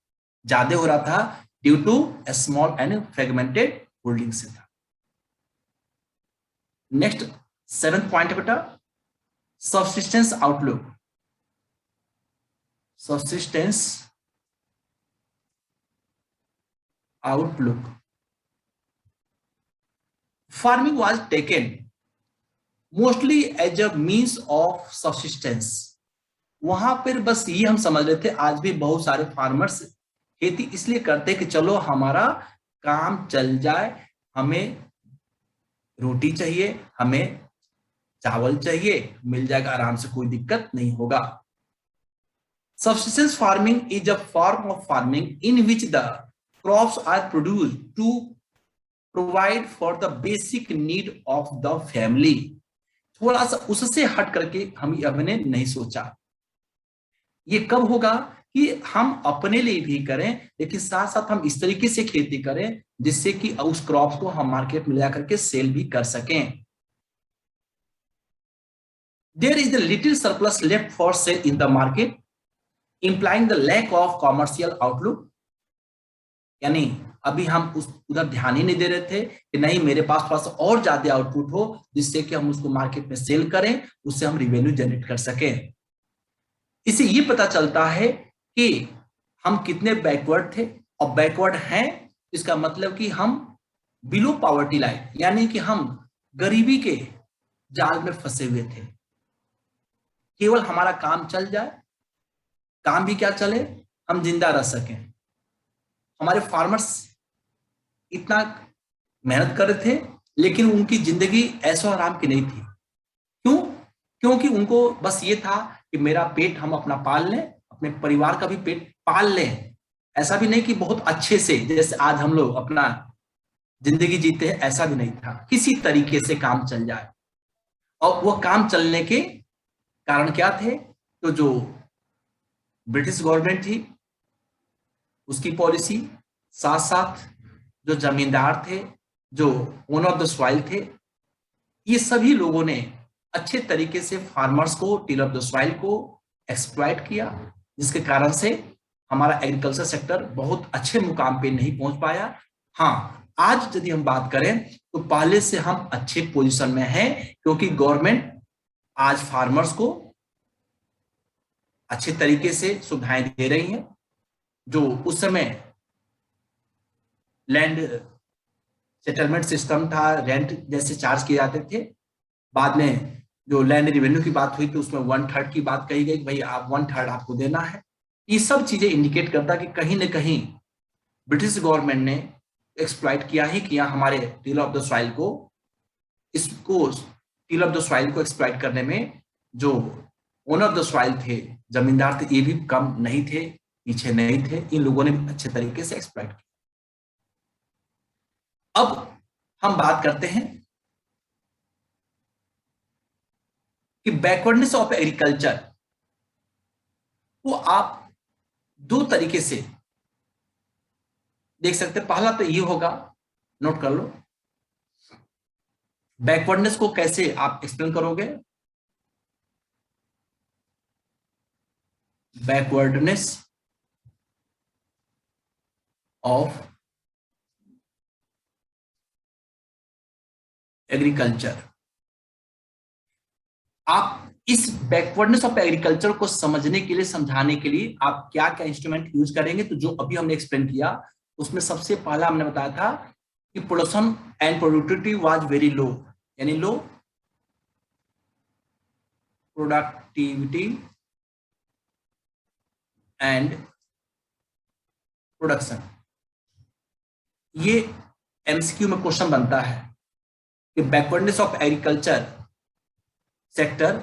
ज्यादा हो रहा था due to small and fragmented holding से था। नेक्स्ट 7th पॉइंट बेटा, subsistence outlook. Subsistence outlook, farming was taken mostly as a means of subsistence. वहां पर बस ये हम समझ रहे थे, आज भी बहुत सारे फार्मर्स खेती इसलिए करते कि चलो हमारा काम चल जाए, हमें रोटी चाहिए, हमें चावल चाहिए, मिल जाएगा आराम से, कोई दिक्कत नहीं होगा। Subsistence farming is a form of farming in which the crops are produced to provide for the basic need of the family। थोड़ा सा उससे हट करके हमने नहीं सोचा। ये कब होगा कि हम अपने लिए भी करें, लेकिन साथ साथ हम इस तरीके से खेती करें जिससे कि उस क्रॉप्स को हम मार्केट में ले जाकर के सेल भी कर सकें। there is a little surplus left for sale in the market, implying the lack of commercial outlook. यानी अभी हम उस उधर ध्यान ही नहीं दे रहे थे कि नहीं मेरे पास और ज्यादा आउटपुट हो जिससे कि हम उसको मार्केट में सेल करें, उससे हम रिवेन्यू जनरेट कर सकें। इससे ये पता चलता है कि हम कितने बैकवर्ड थे, और बैकवर्ड हैं इसका मतलब कि हम बिलो पॉवर्टी लाइन, यानी कि हम गरीबी के जाल में फंसे हुए थे। केवल हमारा काम चल जाए, काम भी क्या चले, हम जिंदा रह सकें। हमारे फार्मर्स इतना मेहनत कर रहे थे लेकिन उनकी जिंदगी ऐशो आराम की नहीं थी। क्यों? क्योंकि उनको बस ये था कि मेरा पेट हम अपना पाल लें, अपने परिवार का भी पेट पाल लें। ऐसा भी नहीं कि बहुत अच्छे से जैसे आज हम लोग अपना जिंदगी जीते हैं, ऐसा भी नहीं था। किसी तरीके से काम चल जाए। और वो काम चलने के कारण क्या थे? तो जो ब्रिटिश गवर्नमेंट थी उसकी पॉलिसी, साथ साथ जो जमींदार थे, जो ओनर ऑफ द सॉइल थे, ये सभी लोगों ने अच्छे तरीके से फार्मर्स को, टिलर ऑफ द सॉइल को एक्सप्लॉइट किया, जिसके कारण से हमारा एग्रीकल्चर सेक्टर बहुत अच्छे मुकाम पे नहीं पहुंच पाया। हाँ, आज यदि हम बात करें तो पहले से हम अच्छे पोजीशन में हैं, क्योंकि गवर्नमेंट आज फार्मर्स को अच्छे तरीके से सुविधाएं दे रही है। जो उस समय लैंड सेटलमेंट सिस्टम था, रेंट जैसे चार्ज किए जाते थे, बाद में जो लैंड रेवेन्यू की बात हुई तो उसमें 1/3 की बात कही गई, भाई आप 1/3 आपको देना है। ये सब चीजें इंडिकेट करता कि कहीं ना कहीं ब्रिटिश गवर्नमेंट ने एक्सप्लॉइट किया ही किया हमारे टिलर ऑफ द सॉइल को। इसको टिलर ऑफ द सॉइल को एक्सप्लॉइट करने में जो ओनर ऑफ द सॉइल थे, जमींदार थे, ये भी कम नहीं थे, पीछे नहीं थे। इन लोगों ने भी अच्छे तरीके से एक्सप्लॉइट किया। अब हम बात करते हैं कि बैकवर्डनेस ऑफ एग्रीकल्चर को आप दो तरीके से देख सकते हैं। पहला तो ये होगा, नोट कर लो, बैकवर्डनेस को कैसे आप एक्सप्लेन करोगे? Backwardness of agriculture. आप इस बैकवर्डनेस ऑफ एग्रीकल्चर को समझने के लिए, समझाने के लिए आप क्या क्या इंस्ट्रूमेंट यूज करेंगे? तो जो अभी हमने एक्सप्लेन किया उसमें सबसे पहला हमने बताया था कि production and productivity was very low, यानी लो प्रोडक्टिविटी एंड प्रोडक्शन। ये एमसीक्यू में क्वेश्चन बनता है कि backwardness of agriculture sector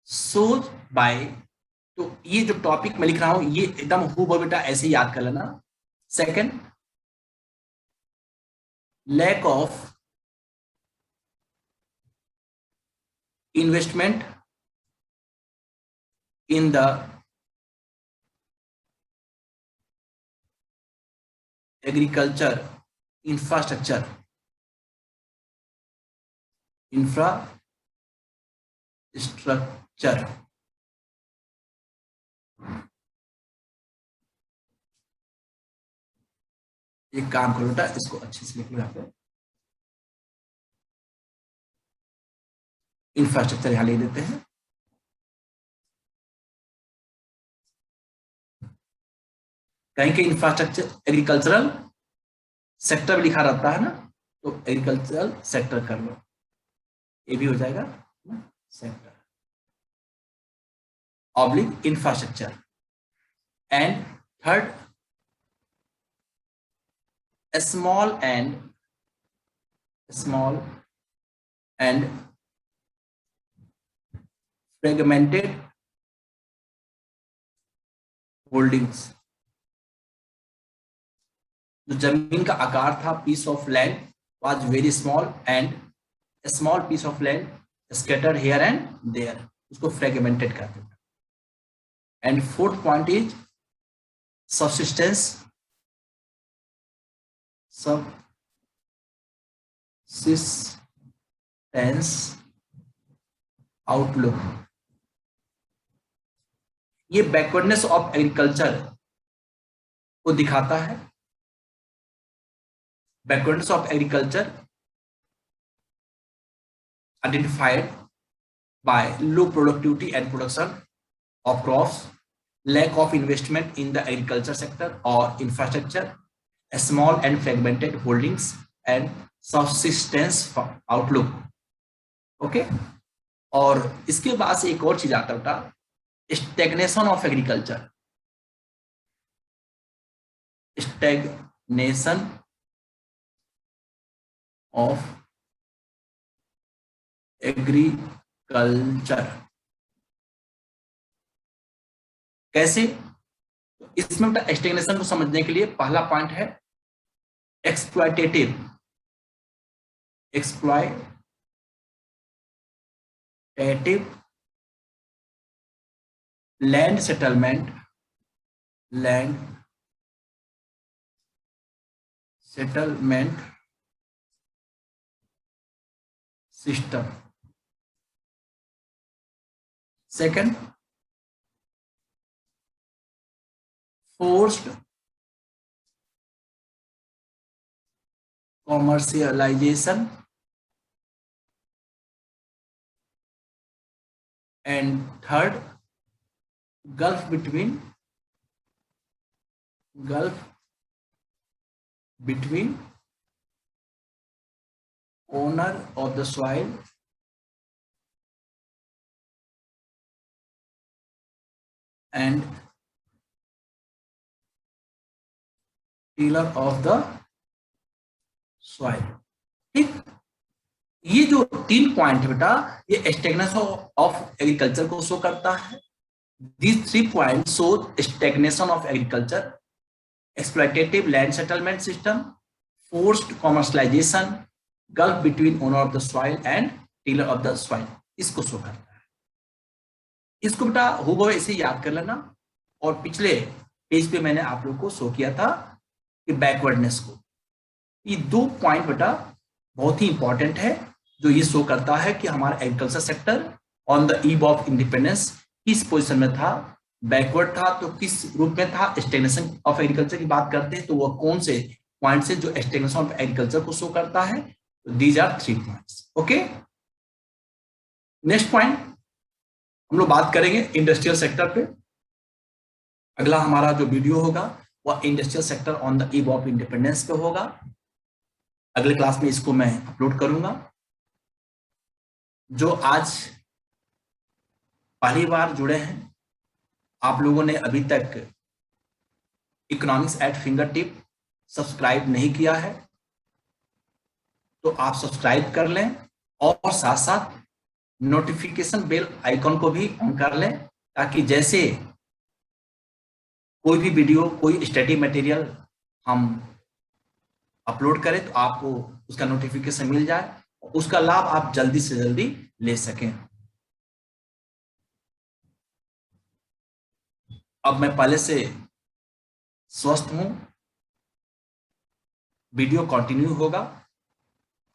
shows by, तो ये जो टॉपिक मैं लिख रहा हूं ये एकदम बेटा ऐसे ही याद कर लेना। Second, lack of investment in the agriculture infrastructure एक काम करो बेटा, इसको अच्छे से लिख लो। यहाँ पे इंफ्रास्ट्रक्चर यहां लिख देते हैं। कहीं के इंफ्रास्ट्रक्चर एग्रीकल्चरल सेक्टर भी लिखा रहता है ना, तो एग्रीकल्चरल सेक्टर कर लो, ये भी हो जाएगा sector oblique infrastructure. And third, small and fragmented holdings। जो जमीन का आकार था, piece of land was very small and small piece of land scattered here and there, उसको फ्रेगमेंटेड कहते हैं। And fourth point is subsistence outlook, ये backwardness of agriculture को दिखाता है। Backwardness of agriculture identified by low productivity and production of crops, lack of investment in the agriculture sector or infrastructure, small and fragmented holdings, and subsistence outlook. Okay, और इसके बाद से एक और चीज आता बेटा, stagnation of agriculture. Stagnation of agriculture कैसे? इसमें बेटा स्टैग्नेशन को समझने के लिए पहला पॉइंट है exploitative land settlement system. Second, forced commercialization, and third, gulf between owner of the soil and tiller of the soil। ठीक, ये जो 3 पॉइंट है बेटा, ये स्टैग्नेशन ऑफ एग्रीकल्चर को शो करता है। These 3 points show stagnation of agriculture, exploitative land settlement system, forced commercialization, gulf between owner of the soil and tiller of the soil, इसको शो करता है। इसको बेटा हुबहू ऐसे याद कर लेना। और पिछले पेज पे मैंने आप लोग को शो किया था कि बैकवर्डनेस को, ये 2 पॉइंट बेटा बहुत ही इंपॉर्टेंट है, जो ये शो करता है कि हमारा agriculture sector on the eve of independence किस पोजीशन में था, बैकवर्ड था तो किस रूप में था। स्टैग्नेशन ऑफ एग्रीकल्चर की बात करते हैं तो वो कौन से पॉइंट से जो स्टैग्नेशन ऑफ एग्रीकल्चर को शो करता है। तो these are 3 points. Okay, next point हम लोग बात करेंगे इंडस्ट्रियल सेक्टर पे। अगला हमारा जो वीडियो होगा वह industrial sector on the eve of independence पे होगा। अगले क्लास में इसको मैं अपलोड करूंगा। जो आज पहली बार जुड़े हैं, आप लोगों ने अभी तक economics eight finger tip subscribe नहीं किया है तो आप सब्सक्राइब कर लें और साथ साथ नोटिफिकेशन बेल आइकॉन को भी ऑन कर लें, ताकि जैसे कोई भी वीडियो, कोई स्टडी मटेरियल हम अपलोड करें तो आपको उसका नोटिफिकेशन मिल जाए और उसका लाभ आप जल्दी से जल्दी ले सकें। अब मैं पहले से स्वस्थ हूं, वीडियो कंटिन्यू होगा,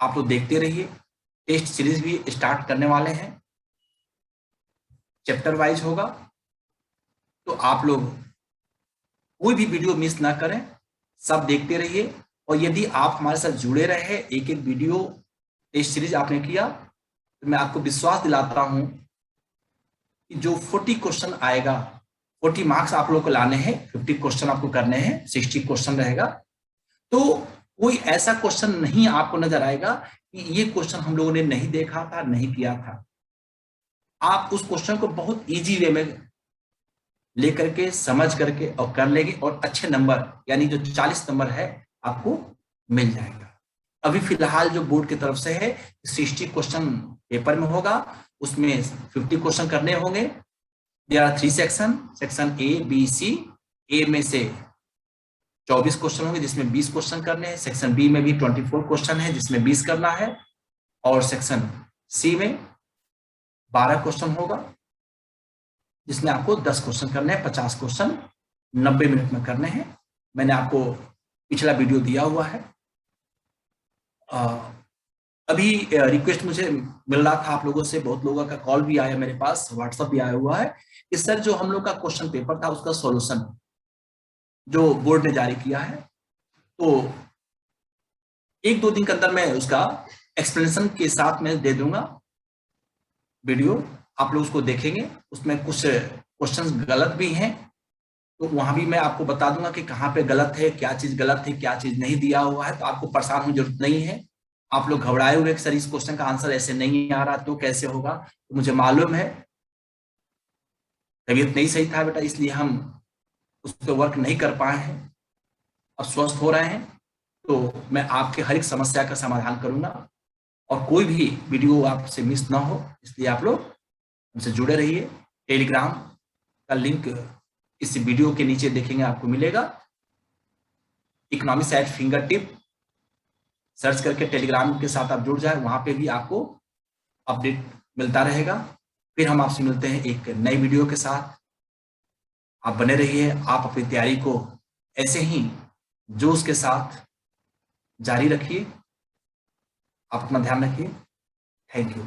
आप लोग देखते रहिए। टेस्ट सीरीज भी स्टार्ट करने वाले हैं, चैप्टर वाइज होगा, तो आप लोग कोई भी वीडियो मिस ना करें, सब देखते रहिए। और यदि आप हमारे साथ जुड़े रहे, एक एक वीडियो टेस्ट सीरीज आपने किया, तो मैं आपको विश्वास दिलाता हूं कि जो 40 क्वेश्चन आएगा, 40 मार्क्स आप लोग को लाने हैं, 50 क्वेश्चन आपको करने हैं, 60 क्वेश्चन रहेगा। तो कोई ऐसा क्वेश्चन नहीं आपको नजर आएगा कि ये क्वेश्चन हम लोगों ने नहीं देखा था, नहीं किया था। आप उस क्वेश्चन को बहुत इजी वे में लेकर के, समझ करके और कर लेंगे और अच्छे नंबर, यानी जो 40 नंबर है आपको मिल जाएगा। अभी फिलहाल जो बोर्ड की तरफ से है 60 क्वेश्चन पेपर में होगा, उसमें 50 क्वेश्चन करने होंगे। There are 3 section A B C. A में से 24 क्वेश्चन होंगे जिसमें 20 क्वेश्चन करने हैं। सेक्शन बी में भी 24 क्वेश्चन है जिसमें 20 करना है। और सेक्शन सी में 12 क्वेश्चन होगा जिसमें आपको 10 क्वेश्चन करने हैं। 50 क्वेश्चन 90 मिनट में करने हैं। मैंने आपको पिछला वीडियो दिया हुआ है, अभी रिक्वेस्ट मुझे मिल रहा था आप लोगों से, बहुत लोगों का कॉल भी आया, मेरे पास व्हाट्सएप भी आया हुआ है कि सर जो हम लोग का क्वेश्चन पेपर था उसका सॉल्यूशन जो बोर्ड ने जारी किया है, तो 1-2 दिन के अंदर मैं उसका एक्सप्लेनेशन के साथ मैं दे दूंगा वीडियो, आप लोग उसको देखेंगे। उसमें कुछ क्वेश्चंस गलत भी हैं, तो वहां भी मैं आपको बता दूंगा कि कहाँ पे गलत है, क्या चीज गलत है, क्या चीज नहीं दिया हुआ है। तो आपको परेशान होने की जरूरत नहीं है। आप लोग घबराए हुए कि सर इस क्वेश्चन का आंसर ऐसे नहीं आ रहा तो कैसे होगा, तो मुझे मालूम है तबीयत नहीं सही था बेटा, इसलिए हम उस पर वर्क नहीं कर पाए हैं। अब स्वस्थ हो रहे हैं तो मैं आपके हर एक समस्या का समाधान करूंगा, और कोई भी वीडियो आपसे मिस ना हो, इसलिए आप लोग हमसे जुड़े रहिए। टेलीग्राम का लिंक इस वीडियो के नीचे देखेंगे आपको मिलेगा, economics eight finger tip search करके टेलीग्राम के साथ आप जुड़ जाए, वहां पे भी आपको अपडेट मिलता रहेगा। फिर हम आपसे मिलते हैं एक नई वीडियो के साथ। आप बने रहिए, आप अपनी तैयारी को ऐसे ही जोश के साथ जारी रखिए। आप अपना ध्यान रखिए। Thank you.